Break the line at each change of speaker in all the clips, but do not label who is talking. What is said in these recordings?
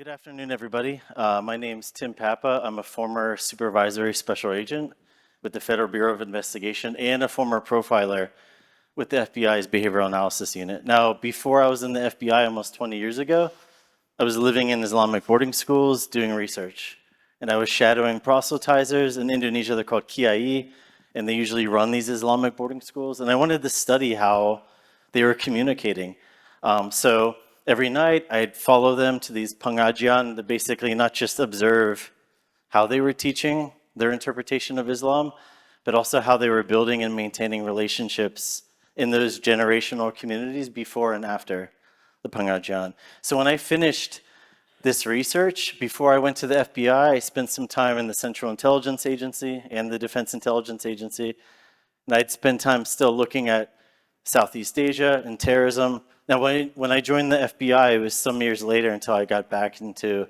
Good afternoon, everybody. My name's Tim Papa. I'm a former supervisory special agent with the Federal Bureau of Investigation and a former profiler with the FBI's Behavioral Analysis Unit. Now, before I was in the FBI almost 20 years ago, I was living in Islamic boarding schools doing research. And I was shadowing proselytizers. In Indonesia, they're called kiai, and they usually run these Islamic boarding schools. And I wanted to study how they were communicating. So every night, I'd follow them to these pengajian to basically not just observe how they were teaching their interpretation of Islam, but also how they were building and maintaining relationships in those generational communities before and after the pengajian. So when I finished this research, before I went to the FBI, I spent some time in the Central Intelligence Agency and the Defense Intelligence Agency. And I'd spend time still looking at Southeast Asia and terrorism. Now, when I joined the FBI, it was some years later until I got back into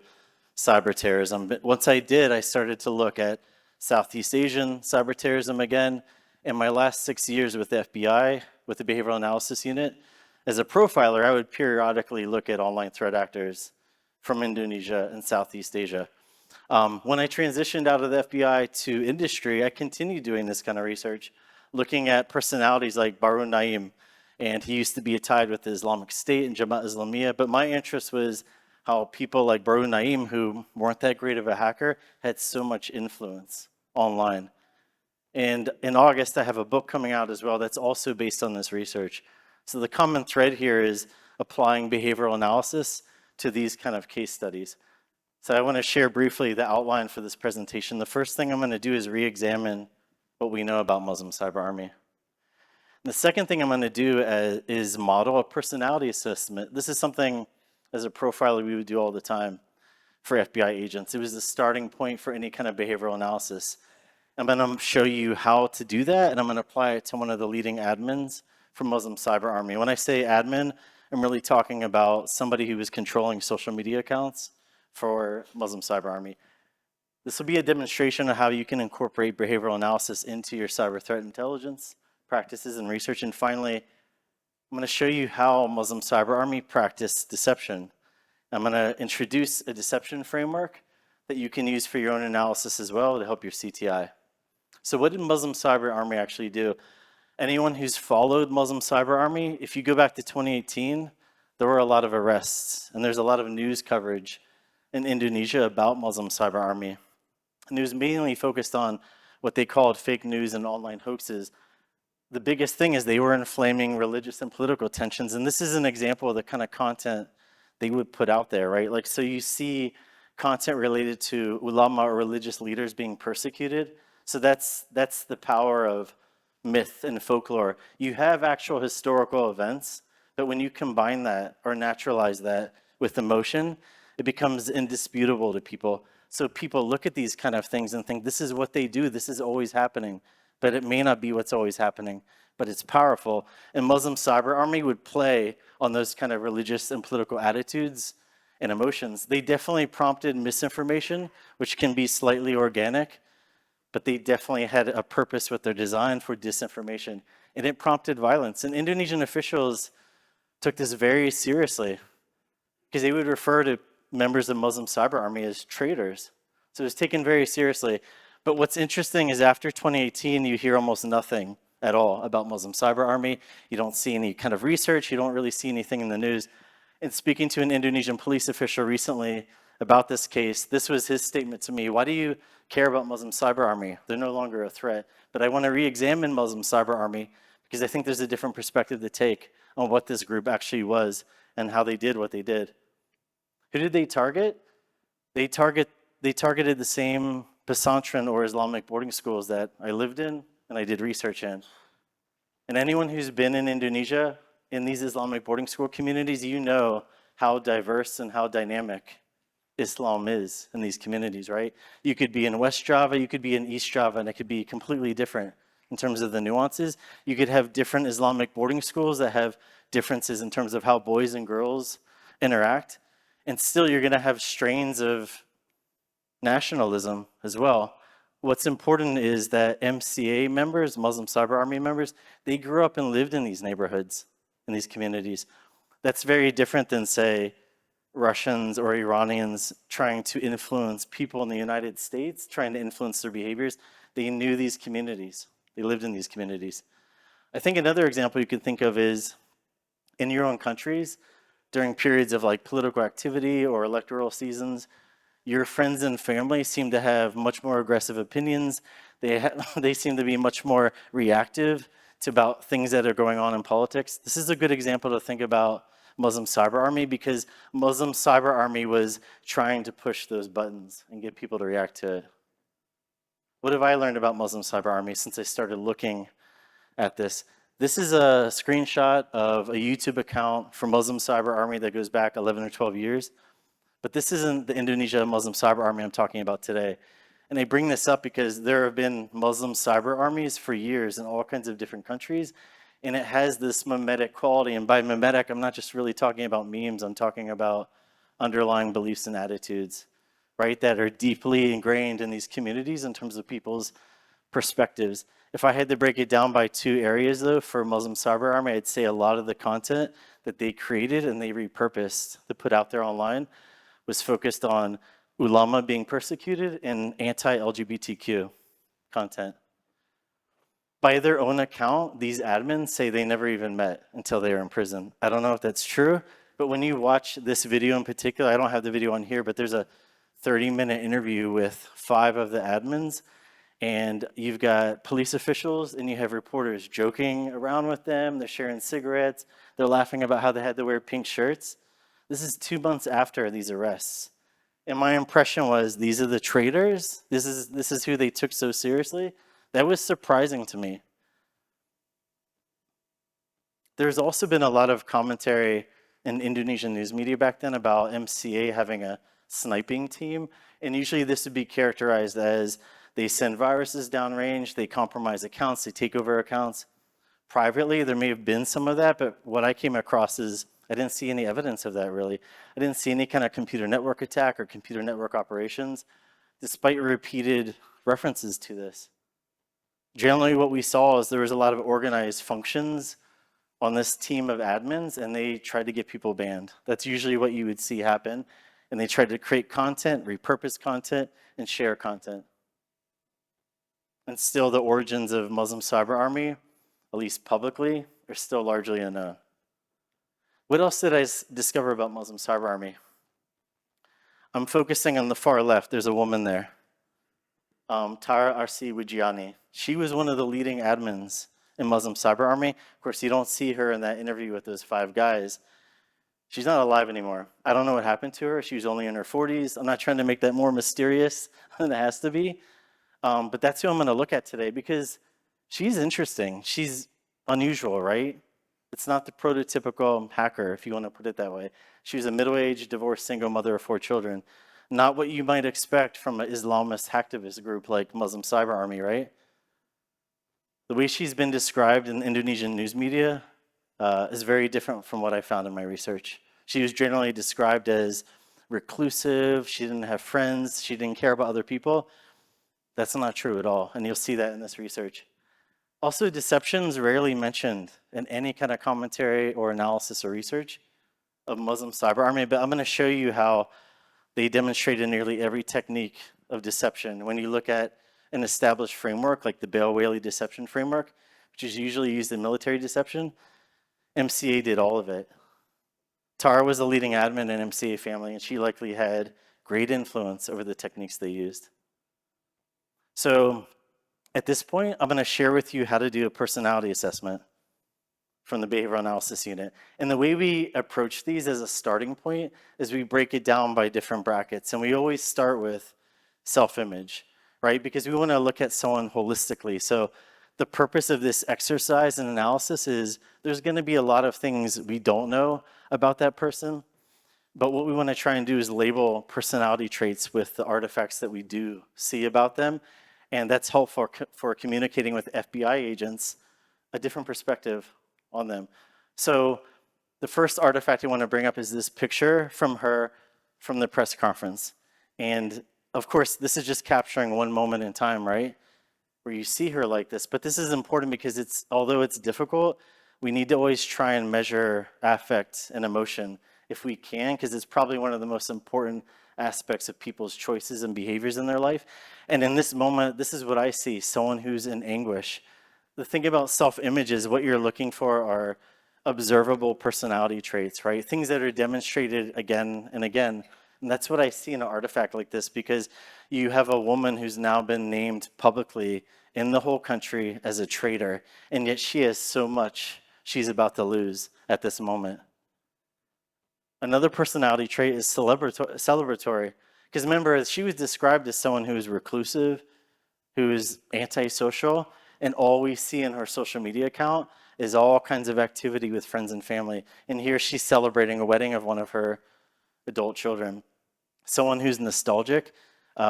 cyber terrorism. But once I did, I started to look at Southeast Asian cyber terrorism again. In my last 6 years with the FBI, with the Behavioral Analysis Unit, as a profiler, I would periodically look at online threat actors from Indonesia and Southeast Asia. When I transitioned out of the FBI to industry, I continued doing this kind of research, looking at personalities like Baru Naim, and he used to be tied with the Islamic State and Jamaat Islamiyah, but my interest was how people like Baru Naim, who weren't that great of a hacker, had so much influence online. And in August, I have a book coming out as well that's also based on this research. So the common thread here is applying behavioral analysis to these kind of case studies. So I want to share briefly the outline for this presentation. The first thing I'm going to do is re-examine what we know about Muslim Cyber Army. The second thing I'm going to do is model a personality assessment. This is something, as a profiler, we would do all the time for FBI agents. It was the starting point for any kind of behavioral analysis. I'm going to show you how to do that, and I'm going to apply it to one of the leading admins from Muslim Cyber Army. When I say admin, I'm really talking about somebody who was controlling social media accounts for Muslim Cyber Army. This will be a demonstration of how you can incorporate behavioral analysis into your cyber threat intelligence practices and research. And finally, I'm going to show you how Muslim Cyber Army practiced deception. I'm going to introduce a deception framework that you can use for your own analysis as well to help your CTI. So what did Muslim Cyber Army actually do? Anyone who's followed Muslim Cyber Army, if you go back to 2018, there were a lot of arrests, and there's a lot of news coverage in Indonesia about Muslim Cyber Army. And it was mainly focused on what they called fake news and online hoaxes. The biggest thing is they were inflaming religious and political tensions, and this is an example of the kind of content they would put out there, right? Like, so you see content related to ulama or religious leaders being persecuted. So that's the power of myth and folklore. You have actual historical events, but when you combine that or naturalize that with emotion, it becomes indisputable to people. So people look at these kind of things and think, this is what they do, this is always happening. But it may not be what's always happening, but it's powerful. And Muslim Cyber Army would play on those kind of religious and political attitudes and emotions. They definitely prompted misinformation, which can be slightly organic, but they definitely had a purpose with their design for disinformation. And it prompted violence. And Indonesian officials took this very seriously because they would refer to members of Muslim Cyber Army as traitors. So it was taken very seriously. But what's interesting is after 2018, you hear almost nothing at all about Muslim Cyber Army. You don't see any kind of research. You don't really see anything in the news. And speaking to an Indonesian police official recently about this case, this was his statement to me. Why do you care about Muslim Cyber Army? They're no longer a threat. But I want to re-examine Muslim Cyber Army because I think there's a different perspective to take on what this group actually was and how they did what they did. Who did they target? They targeted the same pesantren or Islamic boarding schools that I lived in and I did research in. And anyone who's been in Indonesia in these Islamic boarding school communities, you know how diverse and how dynamic Islam is in these communities, right? You could be in West Java, you could be in East Java, and it could be completely different in terms of the nuances. You could have different Islamic boarding schools that have differences in terms of how boys and girls interact. And still you're going to have strains of nationalism as well. What's important is that MCA members, Muslim Cyber Army members, they grew up and lived in these neighborhoods, in these communities. That's very different than, say, Russians or Iranians trying to influence people in the United States, trying to influence their behaviors. They knew these communities. They lived in these communities. I think another example you could think of is in your own countries, during periods of like political activity or electoral seasons, your friends and family seem to have much more aggressive opinions. They seem to be much more reactive to about things that are going on in politics. This is a good example to think about Muslim Cyber Army, because Muslim Cyber Army was trying to push those buttons and get people to react to it. What have I learned about Muslim Cyber Army since I started looking at this? This is a screenshot of a YouTube account for Muslim Cyber Army that goes back 11 or 12 years. But this isn't the Indonesia Muslim Cyber Army I'm talking about today. And I bring this up because there have been Muslim cyber armies for years in all kinds of different countries. And it has this mimetic quality. And by mimetic, I'm not just really talking about memes. I'm talking about underlying beliefs and attitudes, right, that are deeply ingrained in these communities in terms of people's perspectives. If I had to break it down by two areas, though, for Muslim Cyber Army, I'd say a lot of the content that they created and they repurposed to put out there online was focused on ulama being persecuted and anti-LGBTQ content. By their own account, these admins say they never even met until they were in prison. I don't know if that's true, but when you watch this video in particular, I don't have the video on here, but there's a 30-minute interview with 5 of the admins, and you've got police officials and you have reporters joking around with them. They're sharing cigarettes. They're laughing about how they had to wear pink shirts. This is 2 months after these arrests. And my impression was, these are the traitors? This is who they took so seriously? That was surprising to me. There's also been a lot of commentary in Indonesian news media back then about MCA having a sniping team. And usually this would be characterized as they send viruses downrange, they compromise accounts, they take over accounts. Privately, there may have been some of that, but what I came across is I didn't see any evidence of that, really. I didn't see any kind of computer network attack or computer network operations, despite repeated references to this. Generally, what we saw is there was a lot of organized functions on this team of admins, and they tried to get people banned. That's usually what you would see happen. And they tried to create content, repurpose content, and share content. And still, the origins of Muslim Cyber Army, at least publicly, are still largely unknown. What else did I discover about Muslim Cyber Army? I'm focusing on the far left. There's a woman there, Tara Arsi Wijiani. She was one of the leading admins in Muslim Cyber Army. Of course, you don't see her in that interview with those 5 guys. She's not alive anymore. I don't know what happened to her. She was only in her 40s. I'm not trying to make that more mysterious than it has to be. But that's who I'm going to look at today, because she's interesting. She's unusual, right? It's not the prototypical hacker, if you want to put it that way. She was a middle-aged, divorced, single mother of 4 children. Not what you might expect from an Islamist hacktivist group like Muslim Cyber Army, right? The way she's been described in Indonesian news media is very different from what I found in my research. She was generally described as reclusive, she didn't have friends, she didn't care about other people. That's not true at all, and you'll see that in this research. Also, deception is rarely mentioned in any kind of commentary or analysis or research of Muslim Cyber Army, but I'm going to show you how they demonstrated nearly every technique of deception. When you look at an established framework like the Bale-Whaley deception framework, which is usually used in military deception, MCA did all of it. Tara was the leading admin in MCA family, and she likely had great influence over the techniques they used. So at this point, I'm going to share with you how to do a personality assessment from the behavioral analysis unit. And the way we approach these as a starting point is we break it down by different brackets. And we always start with self-image, right? Because we want to look at someone holistically. So the purpose of this exercise and analysis is there's going to be a lot of things we don't know about that person. But what we want to try and do is label personality traits with the artifacts that we do see about them. And that's helpful for communicating with FBI agents a different perspective on them. So the first artifact I want to bring up is this picture from her from the press conference. And of course, this is just capturing one moment in time, right? Where you see her like this. But this is important because although it's difficult, we need to always try and measure affect and emotion if we can, because it's probably one of the most important aspects of people's choices and behaviors in their life. And in this moment, this is what I see, someone who's in anguish. The thing about self-image is what you're looking for are observable personality traits, right? Things that are demonstrated again and again. And that's what I see in an artifact like this, because you have a woman who's now been named publicly in the whole country as a traitor, and yet she has so much she's about to lose at this moment. Another personality trait is celebratory. Because remember, she was described as someone who is reclusive, who is antisocial, and all we see in her social media account is all kinds of activity with friends and family. And here she's celebrating a wedding of one of her adult children. Someone who's nostalgic.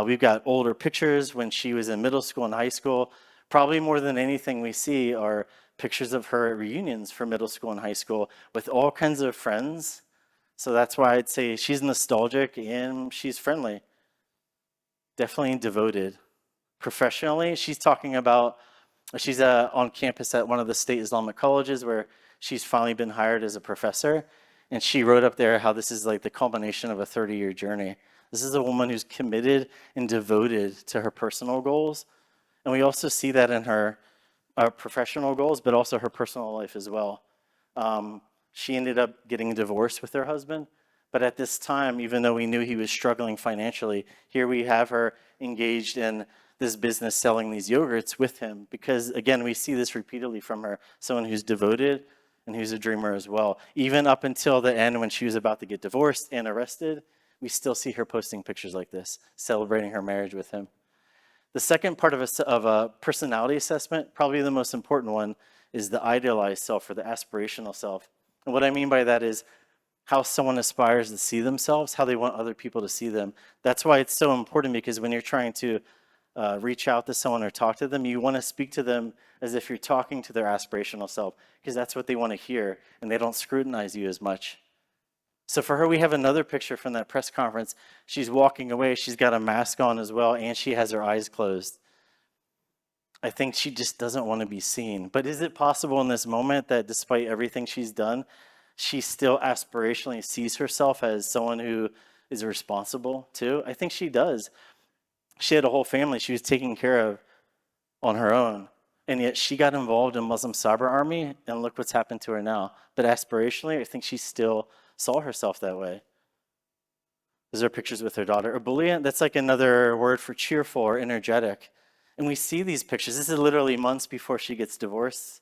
We've got older pictures when she was in middle school and high school. Probably more than anything we see are pictures of her at reunions for middle school and high school with all kinds of friends. So that's why I'd say she's nostalgic and she's friendly. Definitely devoted. Professionally, she's talking about, she's on campus at one of the state Islamic colleges where she's finally been hired as a professor. And she wrote up there how this is like the culmination of a 30-year journey. This is a woman who's committed and devoted to her personal goals. And we also see that in her professional goals, but also her personal life as well. She ended up getting divorced with her husband. But at this time, even though we knew he was struggling financially, here we have her engaged in this business selling these yogurts with him. Because again, we see this repeatedly from her, someone who's devoted and who's a dreamer as well. Even up until the end when she was about to get divorced and arrested, we still see her posting pictures like this, celebrating her marriage with him. The second part of a personality assessment, probably the most important one, is the idealized self or the aspirational self. And what I mean by that is how someone aspires to see themselves, how they want other people to see them. That's why it's so important, because when you're trying to reach out to someone or talk to them, you want to speak to them as if you're talking to their aspirational self, because that's what they want to hear, and they don't scrutinize you as much. So for her, we have another picture from that press conference. She's walking away. She's got a mask on as well, and she has her eyes closed. I think she just doesn't want to be seen. But is it possible in this moment that despite everything she's done, she still aspirationally sees herself as someone who is responsible too? I think she does. She had a whole family she was taking care of on her own. And yet she got involved in Muslim cyber army, and look what's happened to her now. But aspirationally, I think she still saw herself that way. These are pictures with her daughter. Ebullient, that's like another word for cheerful or energetic. And we see these pictures. This is literally months before she gets divorced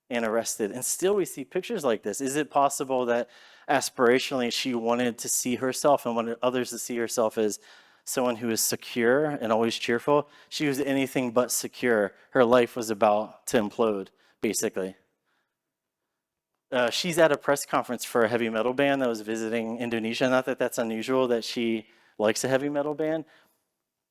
and arrested. And still we see pictures like this. Is it possible that aspirationally she wanted to see herself and wanted others to see herself as someone who is secure and always cheerful? She was anything but secure. Her life was about to implode, basically. She's at a press conference for a heavy metal band that was visiting Indonesia. Not that that's unusual that she likes a heavy metal band,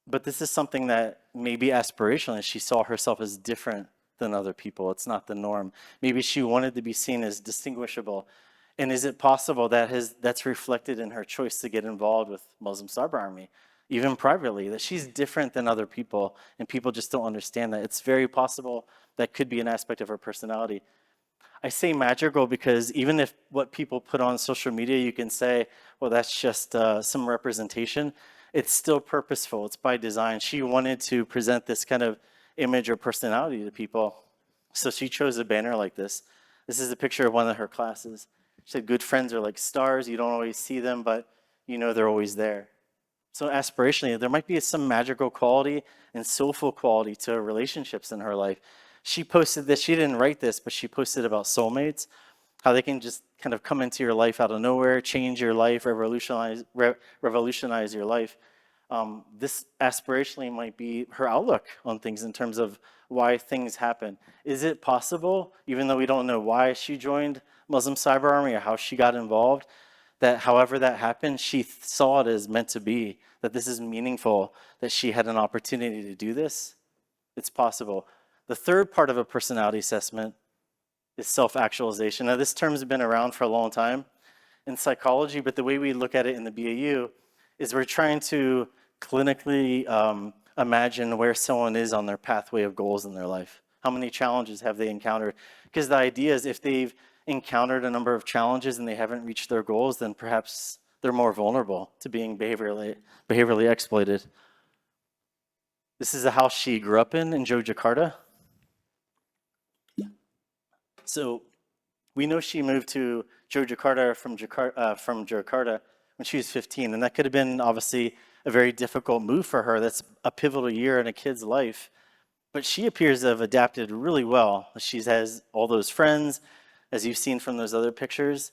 but this is something that maybe aspirationally she saw herself as different than other people. It's not the norm. Maybe she wanted to be seen as distinguishable. And is it possible that that's reflected in her choice to get involved with Muslim Cyber Army, even privately, that she's different than other people and people just don't understand that? It's very possible that could be an aspect of her personality. I say magical because even if what people put on social media, you can say, well, that's just some representation. It's still purposeful. It's by design. She wanted to present this kind of image or personality to people. So she chose a banner like this. This is a picture of one of her classes. She said, good friends are like stars. You don't always see them, but you know they're always there. So aspirationally, there might be some magical quality and soulful quality to relationships in her life. She posted this, she didn't write this, but she posted about soulmates, how they can just kind of come into your life out of nowhere, change your life, revolutionize your life. This aspirationally might be her outlook on things in terms of why things happen. Is it possible, even though we don't know why she joined Muslim Cyber Army or how she got involved, that however that happened, she saw it as meant to be, that this is meaningful, that she had an opportunity to do this? It's possible. The third part of a personality assessment is self-actualization. Now, this term has been around for a long time in psychology, but the way we look at it in the BAU is we're trying to clinically imagine where someone is on their pathway of goals in their life. How many challenges have they encountered? Because the idea is if they've encountered a number of challenges and they haven't reached their goals, then perhaps they're more vulnerable to being behaviorally exploited. This is a house she grew up in Yogyakarta. So we know she moved to Yogyakarta from Jakarta when she was 15, and that could have been obviously a very difficult move for her. That's a pivotal year in a kid's life. But she appears to have adapted really well. She has all those friends, as you've seen from those other pictures.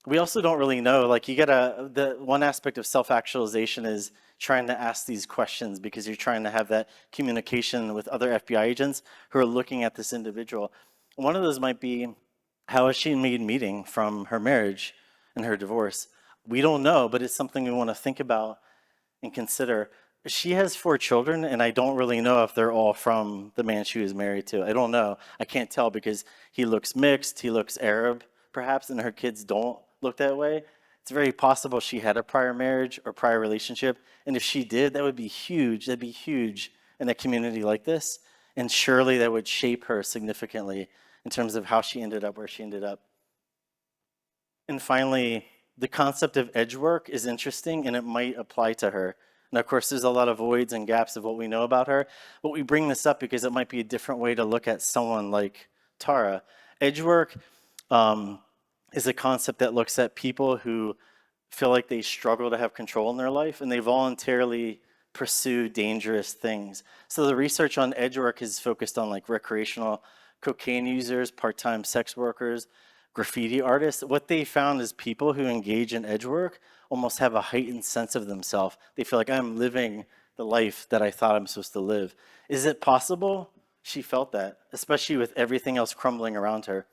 We also don't really know, like the one aspect of self-actualization is trying to ask these questions because you're trying to have that communication with other FBI agents who are looking at this individual. One of those might be, how has she made meaning from her marriage and her divorce? We don't know, but it's something we want to think about and consider. She has 4 children, and I don't really know if they're all from the man she was married to. I don't know. I can't tell because he looks mixed, he looks Arab, perhaps, and her kids don't look that way. It's very possible she had a prior marriage or prior relationship, and if she did, that would be huge. That'd be huge in a community like this, and surely that would shape her significantly in terms of how she ended up where she ended up. And finally, the concept of edge work is interesting, and it might apply to her. And of course, there's a lot of voids and gaps of what we know about her, but we bring this up because it might be a different way to look at someone like Tara. Edge work is a concept that looks at people who feel like they struggle to have control in their life, and they voluntarily pursue dangerous things. So the research on edge work is focused on like recreational cocaine users, part-time sex workers, graffiti artists. What they found is people who engage in edge work almost have a heightened sense of themselves. They feel like, I'm living the life that I thought I'm supposed to live. Is it possible? She felt that, especially with everything else crumbling around her.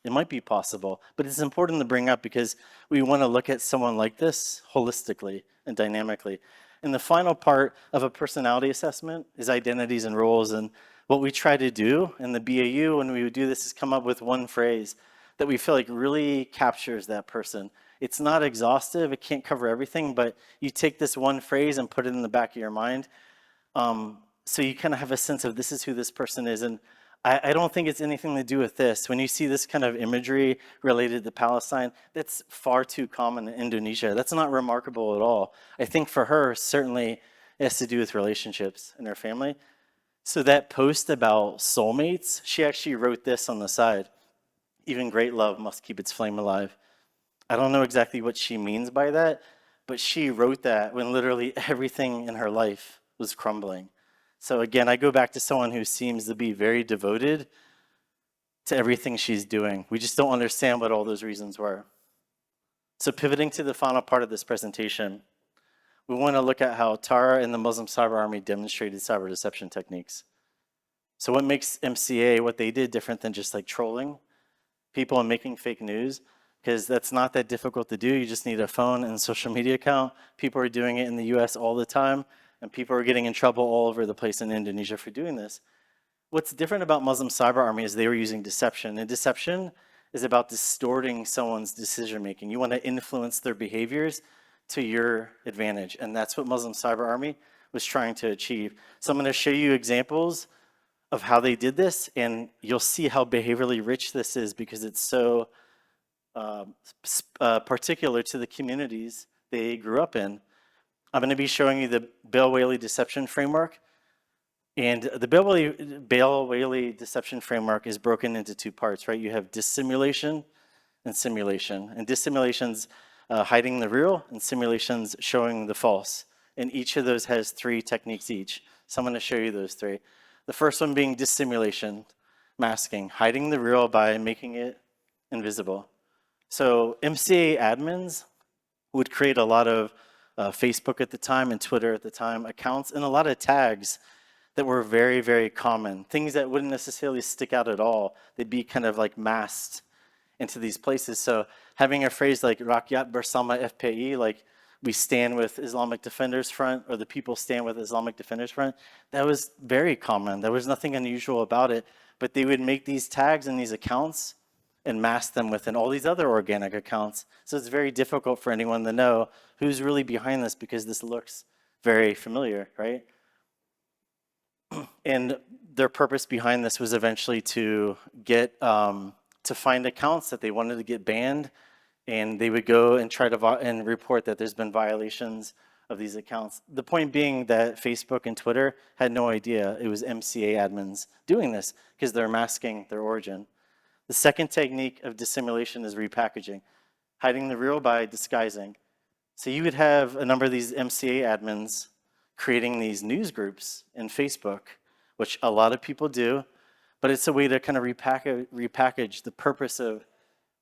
It might be possible, but it's important to bring up because we want to look at someone like this holistically and dynamically. And the final part of a personality assessment is identities and roles. And what we try to do in the BAU when we would do this is come up with one phrase that we feel like really captures that person. It's not exhaustive, it can't cover everything, but you take this one phrase and put it in the back of your mind. So you kind of have a sense of this is who this person is. And I don't think it's anything to do with this. When you see this kind of imagery related to Palestine, that's far too common in Indonesia. That's not remarkable at all. I think for her, certainly it has to do with relationships in her family. So that post about soulmates, she actually wrote this on the side. Even great love must keep its flame alive. I don't know exactly what she means by that, but she wrote that when literally everything in her life was crumbling. So again, I go back to someone who seems to be very devoted to everything she's doing. We just don't understand what all those reasons were. So pivoting to the final part of this presentation, we want to look at how Tara and the Muslim Cyber Army demonstrated cyber deception techniques. So what makes MCA, what they did, different than just like trolling people and making fake news? Because that's not that difficult to do. You just need a phone and a social media account. People are doing it in the US all the time, and people are getting in trouble all over the place in Indonesia for doing this. What's different about Muslim Cyber Army is they were using deception, and deception is about distorting someone's decision making. You want to influence their behaviors to your advantage, and that's what Muslim Cyber Army was trying to achieve. So I'm going to show you examples of how they did this, and you'll see how behaviorally rich this is because it's so particular to the communities they grew up in. I'm going to be showing you the Bale-Whaley deception framework. And the Bale-Whaley deception framework is broken into 2 parts, right? You have dissimulation and simulation. And dissimulation's hiding the real, and simulation's showing the false. And each of those has 3 techniques each. So I'm going to show you those 3. The first one being dissimulation, masking, hiding the real by making it invisible. So MCA admins would create a lot of Facebook at the time and Twitter at the time accounts and a lot of tags that were very, very common. Things that wouldn't necessarily stick out at all. They'd be kind of like masked into these places. So having a phrase like Rakyat Bersama FPI, like we stand with Islamic Defenders Front, or the people stand with Islamic Defenders Front, that was very common. There was nothing unusual about it, but they would make these tags in these accounts and mask them within all these other organic accounts. So it's very difficult for anyone to know who's really behind this because this looks very familiar, right? And their purpose behind this was eventually to get to to find accounts that they wanted to get banned, and they would go and try to and report that there's been violations of these accounts. The point being that Facebook and Twitter had no idea it was MCA admins doing this because they're masking their origin. The second technique of dissimulation is repackaging, hiding the real by disguising. So you would have a number of these MCA admins creating these news groups in Facebook, which a lot of people do, but it's a way to kind of repackage the purpose of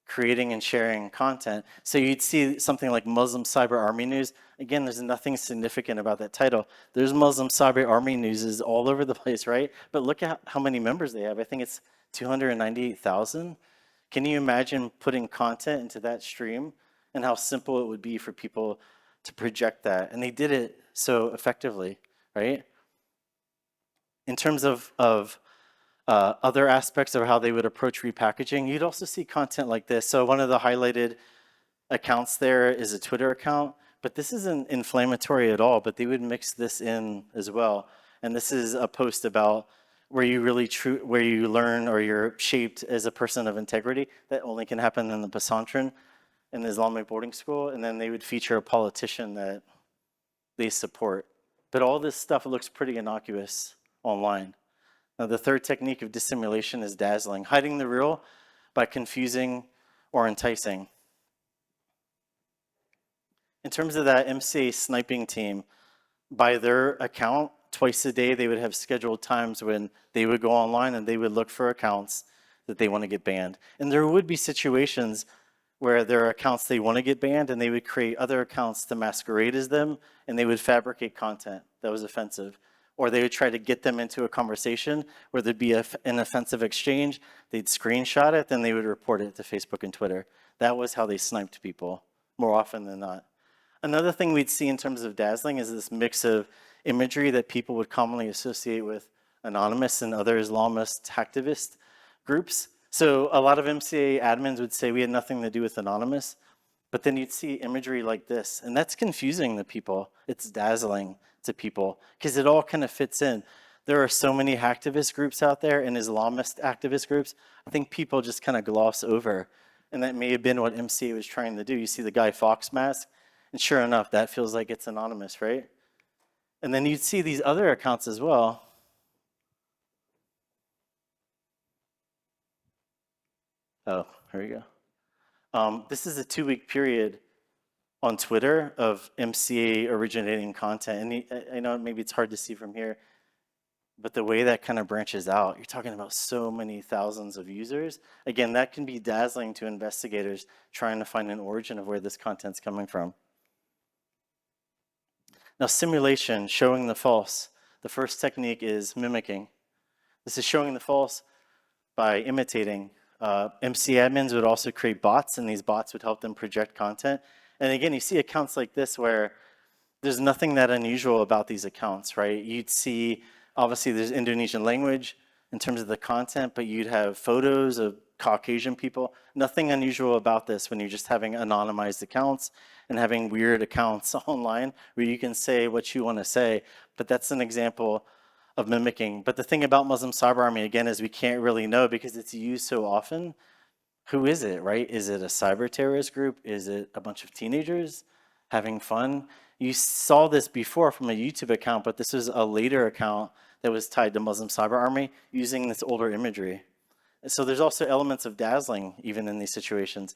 creating and sharing content. So you'd see something like Muslim Cyber Army News. Again, there's nothing significant about that title. There's Muslim Cyber Army News all over the place, right? But look at how many members they have. I think it's 298,000. Can you imagine putting content into that stream and how simple it would be for people to project that? And they did it so effectively, right? In terms of other aspects of how they would approach repackaging, you'd also see content like this. So one of the highlighted accounts there is a Twitter account, but this isn't inflammatory at all, but they would mix this in as well. And this is a post about where you really where you learn or you're shaped as a person of integrity. That only can happen in the pesantren, in the Islamic boarding school. And then they would feature a politician that they support. But all this stuff looks pretty innocuous online. Now, the third technique of dissimulation is dazzling, hiding the real by confusing or enticing. In terms of that MCA sniping team, by their account, twice a day, they would have scheduled times when they would go online and they would look for accounts that they want to get banned. And there would be situations where there are accounts they want to get banned and they would create other accounts to masquerade as them, and they would fabricate content that was offensive. Or they would try to get them into a conversation where there'd be an offensive exchange. They'd screenshot it, then they would report it to Facebook and Twitter. That was how they sniped people more often than not. Another thing we'd see in terms of dazzling is this mix of imagery that people would commonly associate with Anonymous and other Islamist hacktivist groups. So a lot of MCA admins would say we had nothing to do with Anonymous, but then you'd see imagery like this, and that's confusing to people. It's dazzling to people because it all kind of fits in. There are so many hacktivist groups out there and Islamist activist groups. I think people just kind of gloss over, and that may have been what MCA was trying to do. You see the Guy Fawkes mask, and sure enough, that feels like it's Anonymous, right? And then you'd see these other accounts as well. Oh, here we go. This is a 2-week period on Twitter of MCA originating content. And I know maybe it's hard to see from here, but the way that kind of branches out, you're talking about so many thousands of users. Again, that can be dazzling to investigators trying to find an origin of where this content's coming from. Now, simulation, showing the false. The first technique is mimicking. This is showing the false by imitating. MC admins would also create bots, and these bots would help them project content. And again, you see accounts like this where there's nothing that unusual about these accounts, right? You'd see, obviously there's Indonesian language in terms of the content, but you'd have photos of Caucasian people. Nothing unusual about this when you're just having anonymized accounts and having weird accounts online where you can say what you want to say. But that's an example of mimicking. But the thing about Muslim Cyber Army, again, is we can't really know because it's used so often. Who is it, right? Is it a cyber terrorist group? Is it a bunch of teenagers having fun? You saw this before from a YouTube account, but this was a later account that was tied to Muslim Cyber Army using this older imagery. And so there's also elements of dazzling even in these situations.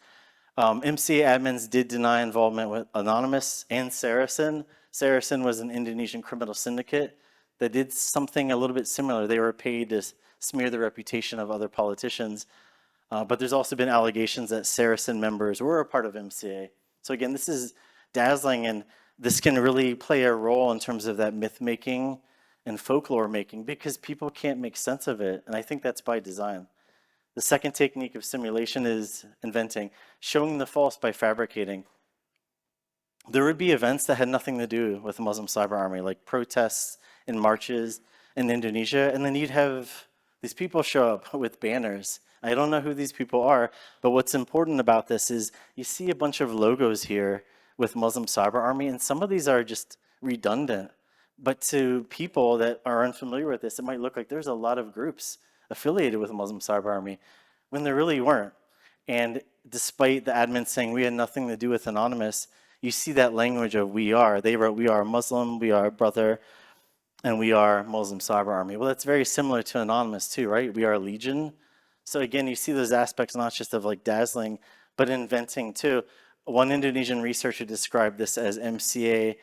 MCA admins did deny involvement with Anonymous and Saracen. Saracen was an Indonesian criminal syndicate that did something a little bit similar. They were paid to smear the reputation of other politicians. But there's also been allegations that Saracen members were a part of MCA. So again, this is dazzling, and this can really play a role in terms of that myth making and folklore making because people can't make sense of it, and I think that's by design. The second technique of simulation is inventing, showing the false by fabricating. There would be events that had nothing to do with the Muslim Cyber Army, like protests and marches in Indonesia, and then you'd have these people show up with banners. I don't know who these people are, but what's important about this is you see a bunch of logos here with Muslim Cyber Army, and some of these are just redundant. But to people that are unfamiliar with this, it might look like there's a lot of groups affiliated with Muslim Cyber Army when there really weren't. And despite the admin saying we had nothing to do with anonymous, you see that language of we are. They wrote, we are Muslim, we are brother, and we are Muslim Cyber Army. Well, that's very similar to anonymous too, right? We are Legion. So again, you see those aspects not just of like dazzling, but inventing too. One Indonesian researcher described this as MCA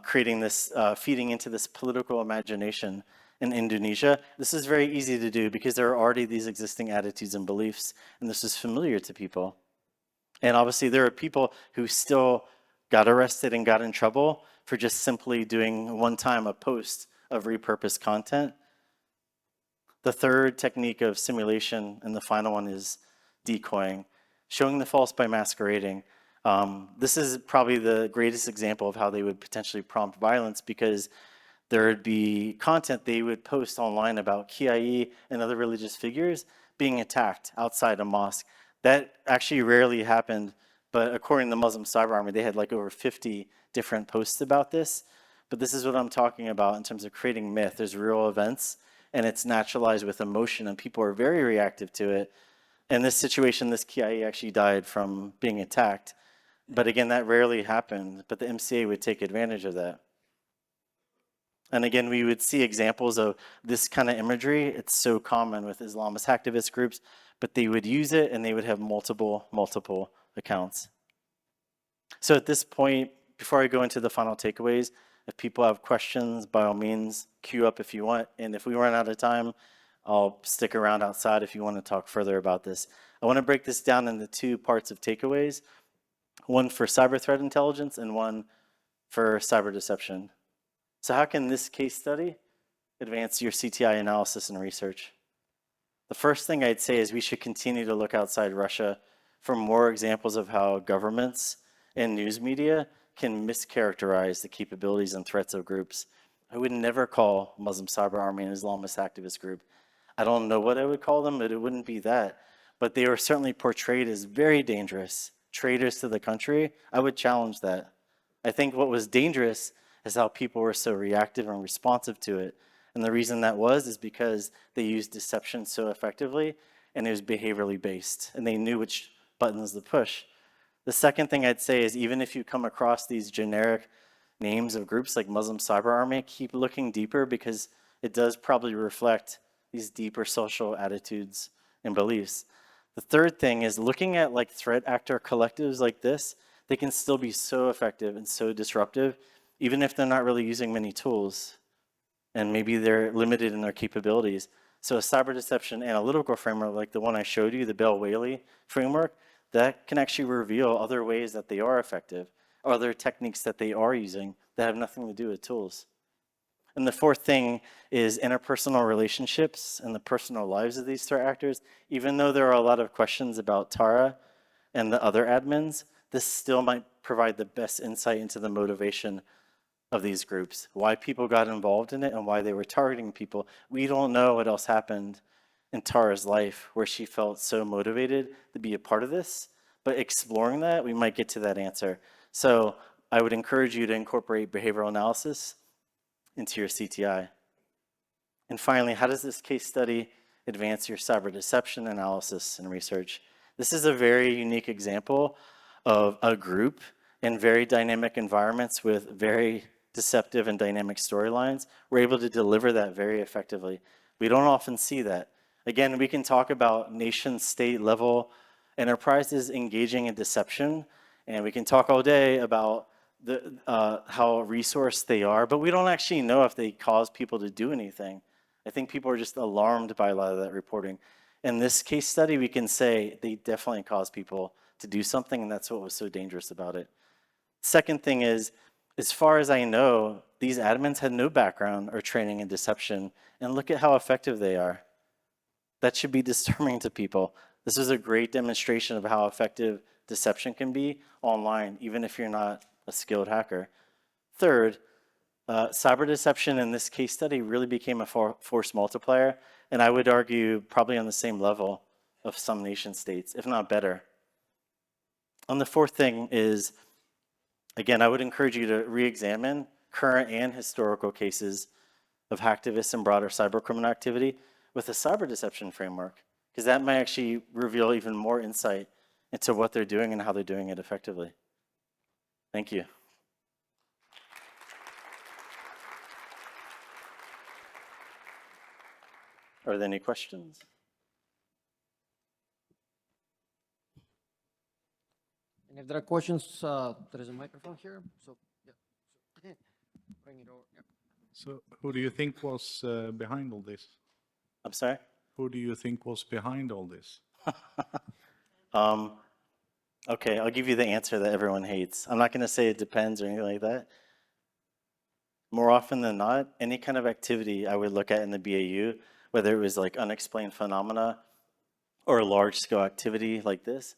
creating this, feeding into this political imagination in Indonesia. This is very easy to do because there are already these existing attitudes and beliefs, and this is familiar to people. And obviously there are people who still got arrested and got in trouble for just simply doing one time a post of repurposed content. The third technique of simulation, and the final one, is decoying, showing the false by masquerading. This is probably the greatest example of how they would potentially prompt violence, because there would be content they would post online about Kiai and other religious figures being attacked outside a mosque. That actually rarely happened, but according to the Muslim Cyber Army, they had like over 50 different posts about this. But this is what I'm talking about in terms of creating myth. There's real events, and it's naturalized with emotion, and people are very reactive to it. In this situation, this Kiai actually died from being attacked. But again, that rarely happened, but the MCA would take advantage of that. And again, we would see examples of this kind of imagery. It's so common with Islamist activist groups, but they would use it and they would have multiple accounts. So at this point, before I go into the final takeaways, if people have questions, by all means, queue up if you want. And if we run out of time, I'll stick around outside if you want to talk further about this. I want to break this down into two parts of takeaways, one for cyber threat intelligence and one for cyber deception. So how can this case study advance your CTI analysis and research? The first thing I'd say is we should continue to look outside Russia for more examples of how governments and news media can mischaracterize the capabilities and threats of groups. I would never call Muslim Cyber Army an Islamist activist group. I don't know what I would call them, but it wouldn't be that. But they were certainly portrayed as very dangerous, traitors to the country. I would challenge that. I think what was dangerous is how people were so reactive and responsive to it. And the reason that was is because they used deception so effectively, and it was behaviorally based, and they knew which buttons to push. The second thing I'd say is, even if you come across these generic names of groups like Muslim Cyber Army, keep looking deeper, because it does probably reflect these deeper social attitudes and beliefs. The third thing is looking at like threat actor collectives like this. They can still be so effective and so disruptive, even if they're not really using many tools, and maybe they're limited in their capabilities. So a cyber deception analytical framework like the one I showed you, the Bell-Whaley framework, that can actually reveal other ways that they are effective, or other techniques that they are using that have nothing to do with tools. And the fourth thing is interpersonal relationships and the personal lives of these threat actors. Even though there are a lot of questions about Tara and the other admins, this still might provide the best insight into the motivation of these groups, why people got involved in it and why they were targeting people. We don't know what else happened in Tara's life where she felt so motivated to be a part of this, but exploring that, we might get to that answer. So I would encourage you to incorporate behavioral analysis into your CTI. And finally, how does this case study advance your cyber deception analysis and research? This is a very unique example of a group in very dynamic environments with very deceptive and dynamic storylines. We're able to deliver that very effectively. We don't often see that. Again, we can talk about nation state level enterprises engaging in deception, and we can talk all day about how resourced they are, but we don't actually know if they cause people to do anything. I think people are just alarmed by a lot of that reporting. In this case study, we can say they definitely cause people to do something, and that's what was so dangerous about it. Second thing is, as far as I know, these admins had no background or training in deception, and look at how effective they are. That should be disturbing to people. This is a great demonstration of how effective deception can be online, even if you're not a skilled hacker. Third, cyber deception in this case study really became a force multiplier, and I would argue probably on the same level of some nation states, if not better. And the fourth thing is, again, I would encourage you to re-examine current and historical cases of hacktivists and broader cybercriminal activity with a cyber deception framework. because that might actually reveal even more insight into what they're doing and how they're doing it effectively. Thank you. Are there any questions?
And if there are questions, there is a microphone here. So, yeah. Bring it over. Yeah.
So who do you think was behind all this?
I'm sorry?
Who do you think was behind all this?
Okay, I'll give you the answer that everyone hates. I'm not going to say it depends or anything like that. More often than not, any kind of activity I would look at in the BAU, whether it was like unexplained phenomena or large scale activity like this,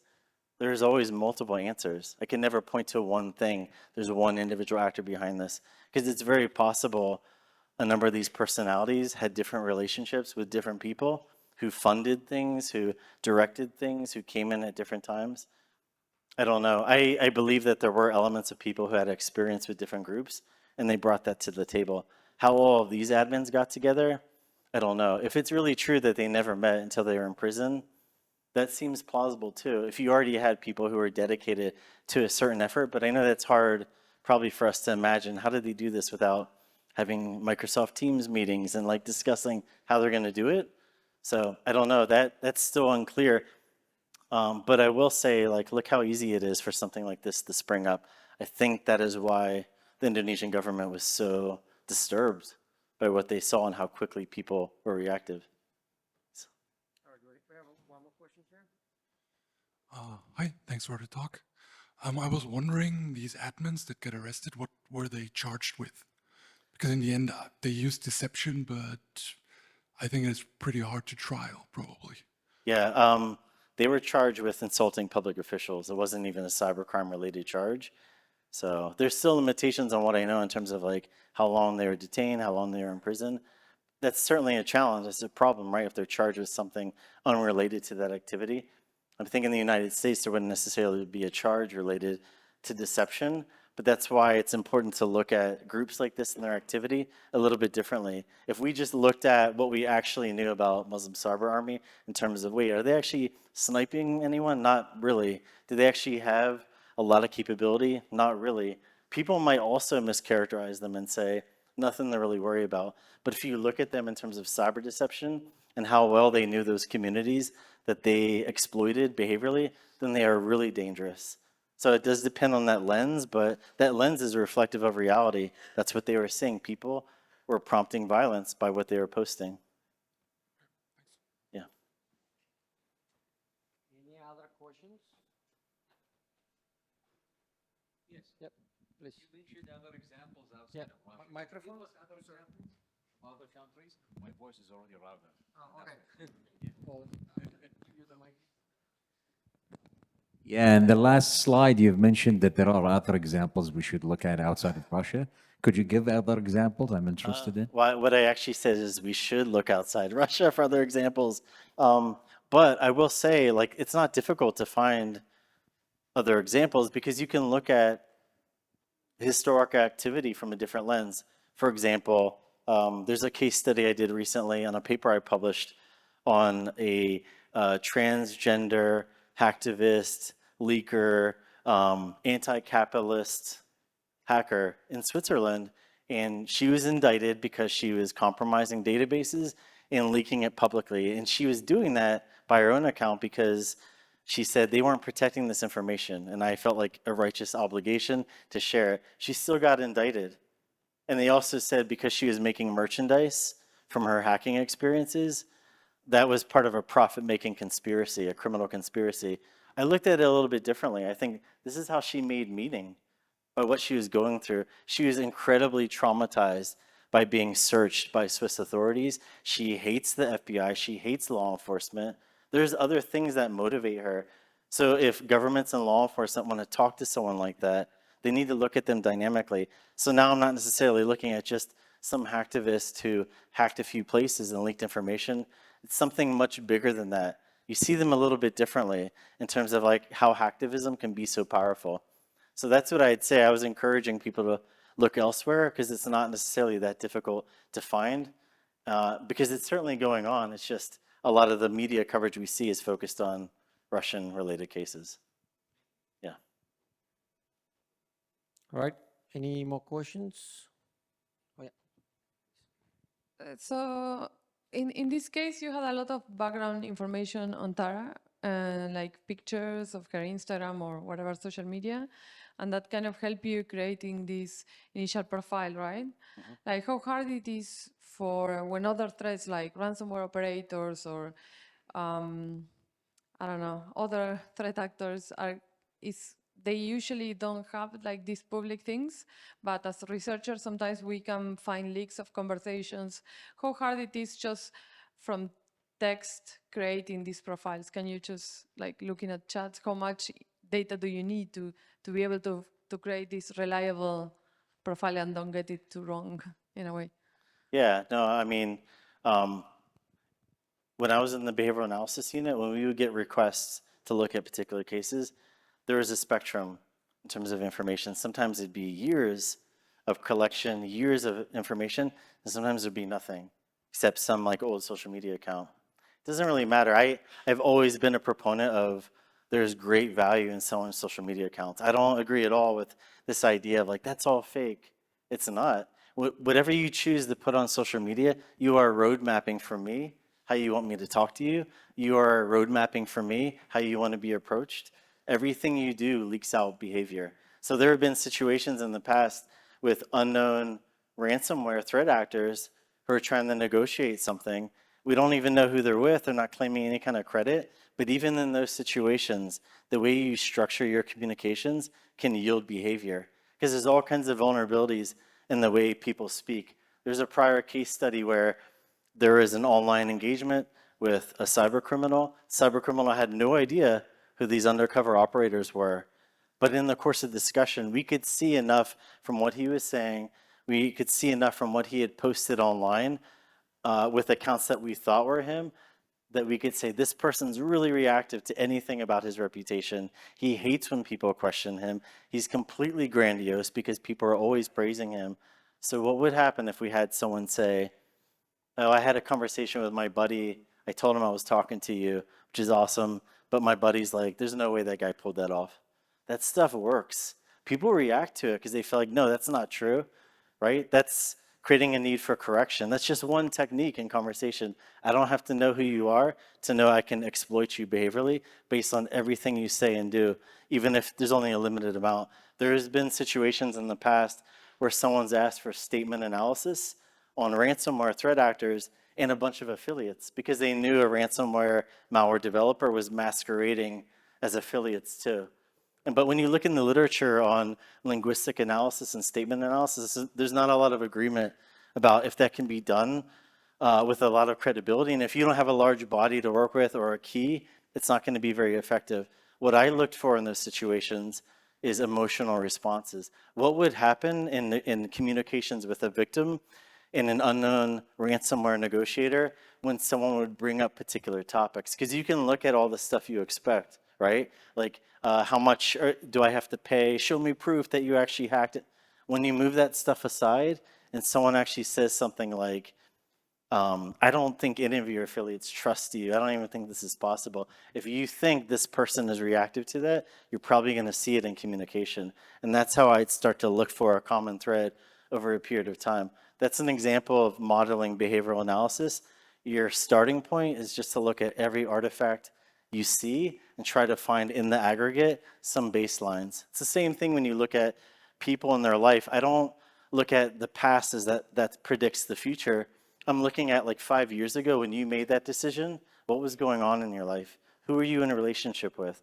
there's always multiple answers. I can never point to one thing. There's one individual actor behind this, because it's very possible a number of these personalities had different relationships with different people who funded things, who directed things, who came in at different times. I don't know. I believe that there were elements of people who had experience with different groups, and they brought that to the table. How all of these admins got together, I don't know. If it's really true that they never met until they were in prison, that seems plausible too. If you already had people who were dedicated to a certain effort, but I know that's hard probably for us to imagine. How did they do this without having Microsoft Teams meetings and like discussing how they're going to do it? So I don't know. That's still unclear. But I will say, like, look how easy it is for something like this to spring up. I think that is why the Indonesian government was so disturbed by what they saw and how quickly people were reactive.
All right, we have one more question here.
Hi, thanks for the talk. I was wondering, these admins that get arrested, what were they charged with? Because in the end, they used deception, but I think it's pretty hard to trial, probably.
Yeah, they were charged with insulting public officials. It wasn't even a cybercrime related charge. So there's still limitations on what I know in terms of like how long they were detained, how long they were in prison. That's certainly a challenge. It's a problem, right? If they're charged with something unrelated to that activity. I think in the United States, there wouldn't necessarily be a charge related to deception, but that's why it's important to look at groups like this and their activity a little bit differently. If we just looked at what we actually knew about Muslim Cyber Army in terms of, wait, are they actually sniping anyone? Not really. Do they actually have a lot of capability? Not really. People might also mischaracterize them and say, nothing to really worry about. But if you look at them in terms of cyber deception and how well they knew those communities that they exploited behaviorally, then they are really dangerous. So it does depend on that lens, but that lens is reflective of reality. That's what they were seeing. People were prompting violence by what they were posting. Yeah.
Any other questions?
Yes.
Yep, please.
You mentioned other examples outside of Russia.
Microphone.
Give us other examples. Other countries. My voice is already louder.
Oh, okay. Well, you the mic.
Yeah, and the last slide, you've mentioned that there are other examples we should look at outside of Russia. Could you give other examples? I'm interested in.
What I actually said is we should look outside Russia for other examples. But I will say, like, it's not difficult to find other examples because you can look at historic activity from a different lens. For example, there's a case study I did recently on a paper I published on a transgender hacktivist, leaker, anti-capitalist hacker in Switzerland. And she was indicted because she was compromising databases and leaking it publicly. And she was doing that by her own account because she said they weren't protecting this information. And I felt like a righteous obligation to share it. She still got indicted. And they also said because she was making merchandise from her hacking experiences, that was part of a profit-making conspiracy, a criminal conspiracy. I looked at it a little bit differently. I think this is how she made meaning by what she was going through. She was incredibly traumatized by being searched by Swiss authorities. She hates the FBI. She hates law enforcement. There's other things that motivate her. So if governments and law enforcement want to talk to someone like that, they need to look at them dynamically. So now I'm not necessarily looking at just some hacktivist who hacked a few places and leaked information. It's something much bigger than that. You see them a little bit differently in terms of like how hacktivism can be so powerful. So that's what I'd say. I was encouraging people to look elsewhere because it's not necessarily that difficult to find because it's certainly going on. It's just a lot of the media coverage we see is focused on Russian-related cases. Yeah.
All right. Any more questions? Oh, yeah.
So in this case, you had a lot of background information on Tara, like pictures of her Instagram or whatever social media, and that kind of help you creating this initial profile, right? Like how hard it is for when other threats like ransomware operators or I don't know, other threat actors they usually don't have like these public things, but as researchers, sometimes we can find leaks of conversations. How hard it is just from text creating these profiles? Can you just like looking at chats, how much data do you need to be able to create this reliable profile and don't get it too wrong in a way?
Yeah, no, I mean, when I was in the behavioral analysis unit, when we would get requests to look at particular cases, there was a spectrum in terms of information. Sometimes it'd be years of collection, years of information, and sometimes there'd be nothing except some like old social media account. It doesn't really matter. I've always been a proponent of there's great value in someone's social media accounts. I don't agree at all with this idea of like, that's all fake. It's not. Whatever you choose to put on social media, you are road mapping for me how you want me to talk to you. You are road mapping for me how you want to be approached. Everything you do leaks out behavior. So there have been situations in the past with unknown ransomware threat actors who are trying to negotiate something. We don't even know who they're with. They're not claiming any kind of credit. But even in those situations, the way you structure your communications can yield behavior because there's all kinds of vulnerabilities in the way people speak. There's a prior case study where there is an online engagement with a cyber criminal. Cyber criminal had no idea who these undercover operators were. But in the course of discussion, we could see enough from what he was saying. We could see enough from what he had posted online with accounts that we thought were him, that we could say this person's really reactive to anything about his reputation. He hates when people question him. He's completely grandiose because people are always praising him. So what would happen if we had someone say, oh, I had a conversation with my buddy. I told him I was talking to you, which is awesome. But my buddy's like, there's no way that guy pulled that off. That stuff works. People react to it because they feel like, no, that's not true, right? That's creating a need for correction. That's just one technique in conversation. I don't have to know who you are to know I can exploit you behaviorally based on everything you say and do, even if there's only a limited amount. There's been situations in the past where someone's asked for statement analysis on ransomware threat actors and a bunch of affiliates because they knew a ransomware malware developer was masquerading as affiliates too. But when you look in the literature on linguistic analysis and statement analysis, there's not a lot of agreement about if that can be done with a lot of credibility. And if you don't have a large body to work with or a key, it's not going to be very effective. What I looked for in those situations is emotional responses. What would happen in communications with a victim in an unknown ransomware negotiator when someone would bring up particular topics? Because you can look at all the stuff you expect, right? Like how much do I have to pay? Show me proof that you actually hacked it. When you move that stuff aside and someone actually says something like, I don't think any of your affiliates trust you. I don't even think this is possible. If you think this person is reactive to that, you're probably going to see it in communication. And that's how I'd start to look for a common thread over a period of time. That's an example of modeling behavioral analysis. Your starting point is just to look at every artifact you see and try to find in the aggregate some baselines. It's the same thing when you look at people in their life. I don't look at the past as that predicts the future. I'm looking at like 5 years ago when you made that decision, what was going on in your life? Who are you in a relationship with?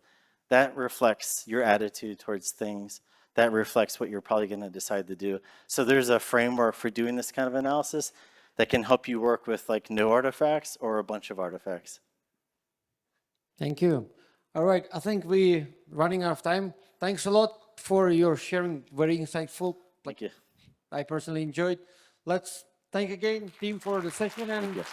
That reflects your attitude towards things. That reflects what you're probably going to decide to do. So there's a framework for doing this kind of analysis that can help you work with like no artifacts or a bunch of artifacts.
Thank you. All right, I think we're running out of time. Thanks a lot for your sharing, very insightful.
Thank you.
I personally enjoyed. Let's thank again, team, for the session, and